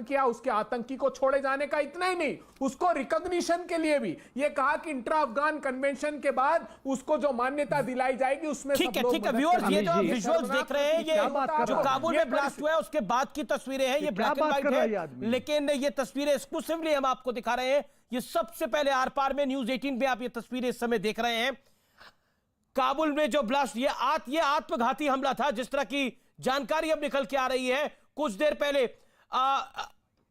समर्थन किया, उसके आतंकी को छोड़े जाने का, इतना ही नहीं, उसको रिकॉग्निशन के लिए भी ये कहा कि इंट्रा अफगान कन्वेंशन के बाद उसको जो मान्यता दिलाई जाएगी उसमें ठीक है व्यूअर्स, ये जो विजुअल्स देख रहे हैं, ये जो काबुल में ब्लास्ट हुआ है उसके बाद की तस्वीरें हैं, ये ब्लैक एंड व्हाइट है, लेकिन ये तस्वीरें एक्सक्लूसिवली हम आपको दिखा रहे हैं। ये सबसे पहले आर पार में न्यूज़ 18 पे आप ये तस्वीरें इस समय देख रहे हैं। काबुल में जो ब्लास्ट, ये आत्मघाती हमला था, जिस तरह की जानकारी अब निकल के आ रही है कुछ देर पहले।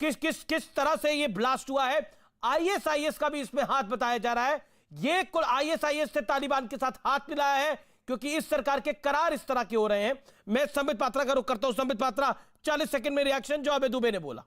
किस तरह से ये ब्लास्ट हुआ है, आईएसआईएस का भी इसमें हाथ बताया जा रहा है। ये कुल आईएसआईएस से तालिबान के साथ हाथ मिलाया है, क्योंकि इस सरकार के करार इस तरह के हो रहे हैं। मैं संबित पात्रा का रुख करता हूं। संबित पात्रा, 40 सेकंड में रिएक्शन जो अभय दुबे ने बोला।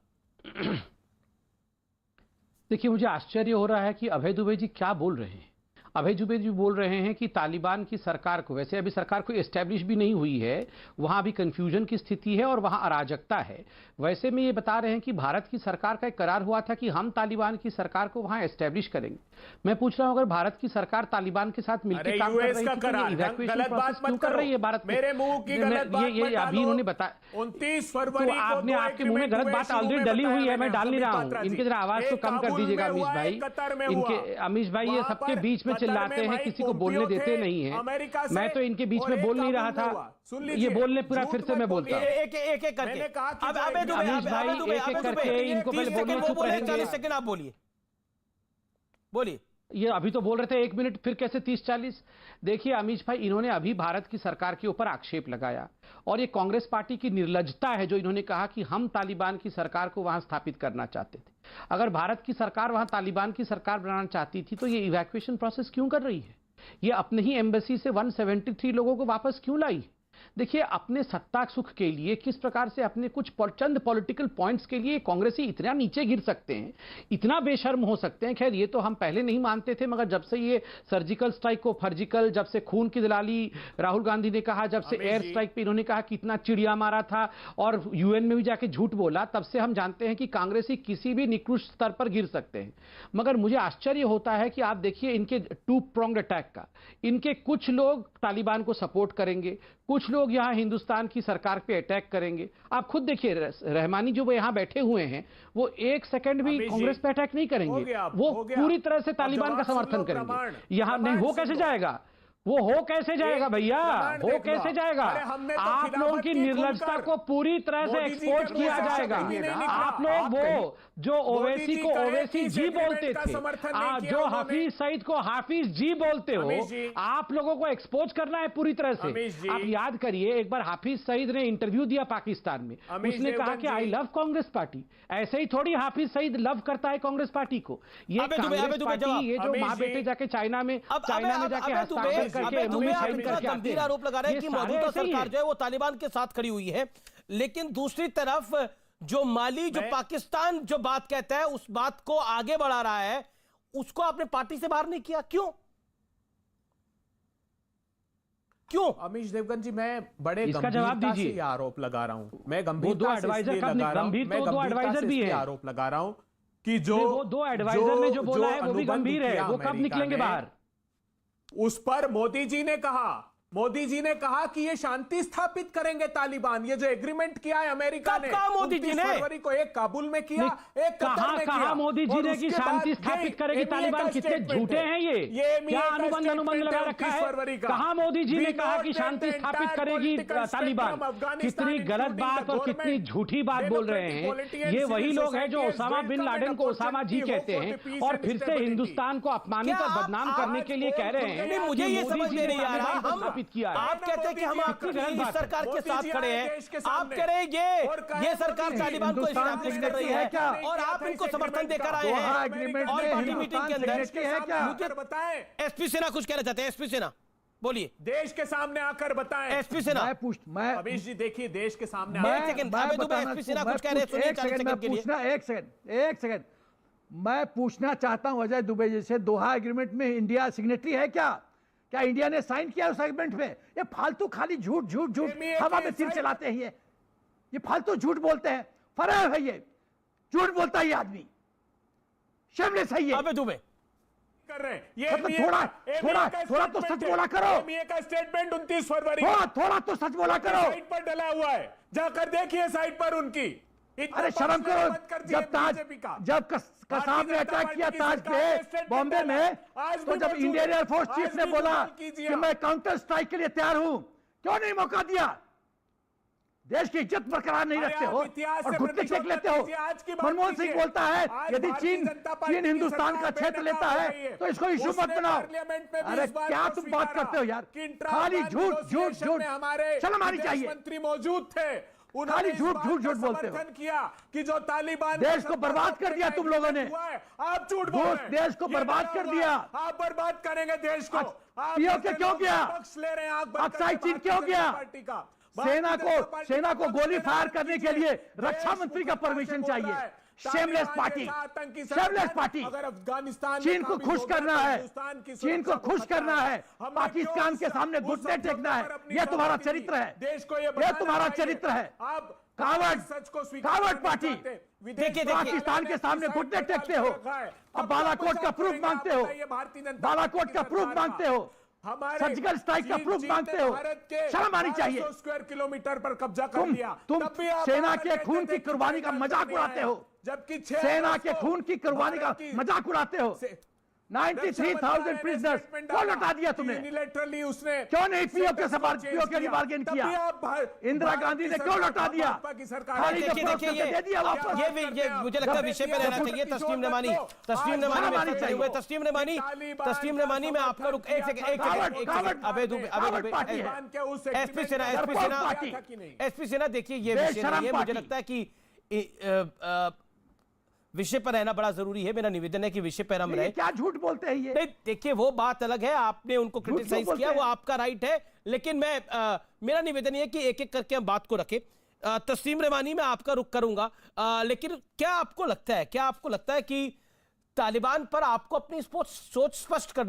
देखिए, मुझे आश्चर्य हो रहा है कि अभय दुबे जी क्या बोल रहे हैं। अभय दुबे जी बोल रहे हैं कि तालिबान की सरकार को, वैसे अभी सरकार कोई एस्टेब्लिश भी नहीं हुई है, वहां अभी कंफ्यूजन की स्थिति है और वहां अराजकता है। वैसे में ये बता रहे हैं कि भारत की सरकार का एक करार हुआ था कि हम तालिबान की सरकार को वहां एस्टेब्लिश करेंगे। मैं पूछ रहा हूं, अगर भारत की सरकार तालिबान के साथ मिलकर काम कर रही है तो इवैक्यूएशन प्रोसेस क्यों कर रही है भारत में? मेरे मुंह की गलत बात ये अभी उन्होंने बताया 29 फरवरी को आपने, आपके मुंह में गलत बात ऑलरेडी डली हुई है, मैं डाल नहीं रहा हूं। इनकी जरा आवाज को कम कर दीजिएगा अमीश भाई। इनके अमीश भाई ये सबके बीच में चिल्लाते हैं, किसी को बोलने देते नहीं है। मैं तो इनके बीच में बोल नहीं रहा था, ये बोलने पूरा फिर से मैं बोलता हूँ। एक करके अब अभय दुबे, अमीश भाई एक एक करके इनको पहले बोलने चुप रहेंगे। 40 सेकंड आप बोलिए। ये अभी तो बोल रहे थे 1 मिनट, फिर कैसे 30-40? देखिए अमीश भाई, इन्होंने अभी भारत की सरकार के ऊपर आक्षेप लगाया और ये कांग्रेस पार्टी की निर्लज्जता है जो इन्होंने कहा कि हम तालिबान की सरकार को वहां स्थापित करना चाहते थे। अगर भारत की सरकार वहां तालिबान की सरकार बनाना चाहती थी तो ये इवैक्यूएशन प्रोसेस क्यों कर रही है? ये अपने ही एम्बेसी से 173 लोगों को वापस क्यों लाई? देखिए, अपने सत्ता सुख के लिए किस प्रकार से अपने कुछ चंद पॉलिटिकल पॉइंट्स के लिए कांग्रेसी इतना नीचे गिर सकते हैं, इतना बेशर्म हो सकते हैं। खैर, ये तो हम पहले नहीं मानते थे, मगर जब से ये सर्जिकल स्ट्राइक को फर्जिकल, जब से खून की दलाली राहुल गांधी ने कहा, जब से एयर स्ट्राइक पे इन्होंने कहा कि इतना चिड़िया मारा था और यूएन में भी जाके झूठ बोला, तब से हम जानते हैं कि कांग्रेसी किसी भी निकृष्ट स्तर पर गिर सकते हैं। मगर मुझे आश्चर्य होता है कि आप देखिए इनके 2 pronged अटैक का, इनके कुछ लोग तालिबान को सपोर्ट करेंगे, कुछ लोग यहां हिंदुस्तान की सरकार पे अटैक करेंगे। आप खुद देखिए, रहमानी जो वो यहां बैठे हुए हैं, वो 1 सेकंड भी कांग्रेस पे अटैक नहीं करेंगे, वो पूरी तरह से तालिबान का समर्थन करेंगे। यहां नहीं, हो कैसे जाएगा? वो हो कैसे जाएगा भैया? हो कैसे जाएगा? आप लोगों की निर्लज्जता को पूरी तरह से एक्सपोज किया जाएगा। आप लोग वो जो ओवैसी को ओवैसी जी बोलते थे, जो हाफिज सईद को हाफिज जी बोलते हो, आप लोगों को एक्सपोज करना है पूरी तरह से। आप याद करिए, एक बार हाफिज सईद ने इंटरव्यू दिया पाकिस्तान में, उसने कहा कि आई लव कांग्रेस पार्टी। ऐसे ही थोड़ी हाफिज सईद लव करता है कांग्रेस पार्टी को। ये कांग्रेस पार्टी, ये जो माँ बेटे जाके चाइना में जाके हस्ताक्षर गंभीर आरोप लगा रहे हैं कि मौजूदा सरकार जो है वो तालिबान के साथ खड़ी हुई है, लेकिन दूसरी तरफ जो माली, जो पाकिस्तान जो बात कहता है, उस बात को आगे बढ़ा रहा है, उसको आपने पार्टी से बाहर नहीं किया, क्यों? अमीश देवगन जी, मैं बड़े इसका जवाब दीजिए। ये आरोप लगा रहा हूं, मैं गंभीरता से भी आरोप लगा रहा हूं कि जो 2 एडवाइजर ने जो बोला है वो भी गंभीर है, वो कब निकलेंगे बाहर? उस पर मोदी जी ने कहा कि ये शांति स्थापित करेंगे तालिबान। ये जो एग्रीमेंट किया है अमेरिका ने, मोदी जी ने फरवरी को एक काबुल में किया, एक कतर में किया। मोदी जी ने कि शांति स्थापित करेगी तालिबान? कितने झूठे हैं ये? क्या अनुबंध लगा रखा है? कहां मोदी जी ने कहा कि शांति स्थापित करेगी तालिबान? कितनी गलत बात और कितनी झूठी बात बोल रहे हैं। ये वही लोग हैं जो ओसामा बिन लादेन को ओसामा जी कहते हैं और फिर से हिंदुस्तान को अपमानित और बदनाम करने के लिए कह रहे हैं। मुझे ये समझ में नहीं आ रहा, आप कहते हैं कि हम आपकी सरकार के साथ खड़े हैं, आप कह रहे हैं ये सरकार तालिबान को इस्टेब्लिश कर रही है और आप इनको समर्थन देकर आए हैं। और पार्टी मीटिंग के अंदर मुझे बताएं, एसपी सेना कुछ कहना चाहते हैं। एसपी सेना बोलिए, देश के सामने आकर बताएं। एसपी सेना मैं अमीश जी देखिए, देश के सामने एसपी सेना कुछ कह रहे हैं, एक सेकंड मैं पूछना चाहता हूं अजय दुबे जी से, दोहा एग्रीमेंट में इंडिया सिग्नेटरी है क्या इंडिया ने साइन किया उस एग्रीमेंट में? ये फालतू खाली झूठ हवा में सिर चलाते हैं, ये फालतू झूठ बोलते हैं। फरार है, ये झूठ बोलता है ये आदमी, शेमलेस है ये। अबे दुबे कर रहे हैं ये, थोड़ा तो सच बोला करो। एमईए का स्टेटमेंट 29 फरवरी, थोड़ा तो सच बोला करो। साइट पर डला हुआ है, जाकर देखिए साइट पर उनकी। इतना अरे शर्म पक्ष लेना करो। बंद कर दिया जब ताज बीजेपी का। जब कसाब ने अटैक किया ताज पे बॉम्बे में, तो जब इंडियन एयरफोर्स चीफ ने बोला कि मैं काउंटर स्ट्राइक के लिए तैयार हूं, क्यों नहीं मौका दिया? देश की इज्जत बरकरार नहीं रखते हो और घुटने टेक लेते हो। मनमोहन सिंह बोलता है यदि चीन हिंदुस्तान का क्षेत्र लेता है तो इसको इशू मत बनाओ। अरे क्या तुम बात करते हो यार, खाली झूठ झूठ झूठ। शर्म आनी चाहिए। मंत्री मौजूद थे, खाली झूठ झूठ झूठ बोलते हो। किया कि जो तालिबान देश को बर्बाद कर दिया तुम लोगों ने। आप झूठ बोल रहे हैं। देश को बर्बाद कर दिया। आप बर्बाद करेंगे देश को। आप पीओके क्यों किया? पक्ष ले रहे हैं, आंख बंद अक्साई करके चीन बात क्यों कर किया? रहे हैं पार्टी का। सेना को गोली फायर करने के लिए रक्षा मंत्री का परमिशन चाहिए। Shameless party, shameless party. अगर अफगानिस्तान चीन को खुश करना है, चीन को खुश करना है, पाकिस्तान के सामने घुटने टेकना है, यह तुम्हारा चरित्र है, देश को यह तुम्हारा चरित्र है। आप कावड़, सच को कावड़ पार्टी। देखिए, पाकिस्तान के सामने घुटने टेकते हो, अब बालाकोट का प्रूफ मांगते हो, बालाकोट का प्रूफ मांगते हो, सर्जिकल स्ट्राइक का प्रूफ मांगते हो। शर्म आनी चाहिए। स्क्वायर किलोमीटर पर कब्जा कर लिया। तुम सेना के खून की कुर्बानी का मजाक उड़ाते हो, जबकि सेना के खून की कुर्बानी का मजाक उड़ाते हो। 93,000 प्रिजनर्स कौन लौटा दिया तुमने? यूनिलैटरली उसने क्यों नहीं पीओके से बार्गेन किया? इंदिरा गांधी ने क्यों लौटा दिया? खाली देखिए दे दिया वापस। ये मुझे लगता है विषय पे रहना चाहिए। तस्लीम नमानी में तस्लीम नमानी में आपका रुक एक सेकंड। एसपी सेना देखिए ये विषय नहीं है। मुझे लगता है कि विषय पर रहना बड़ा जरूरी है। मेरा निवेदन है कि विषय पर हम रहे। क्या झूठ बोलते हैं ये? नहीं देखिए वो बात अलग है, आपने उनको क्रिटिसाइज किया, वो आपका राइट है। लेकिन मैं मेरा निवेदन है कि एक एक करके हम बात को रखें। तस्लीम रहमानी मैं आपका रुख करूंगा, लेकिन क्या आपको लगता है कि तालिबान पर आपको अपनी सोच स्पष्ट करनी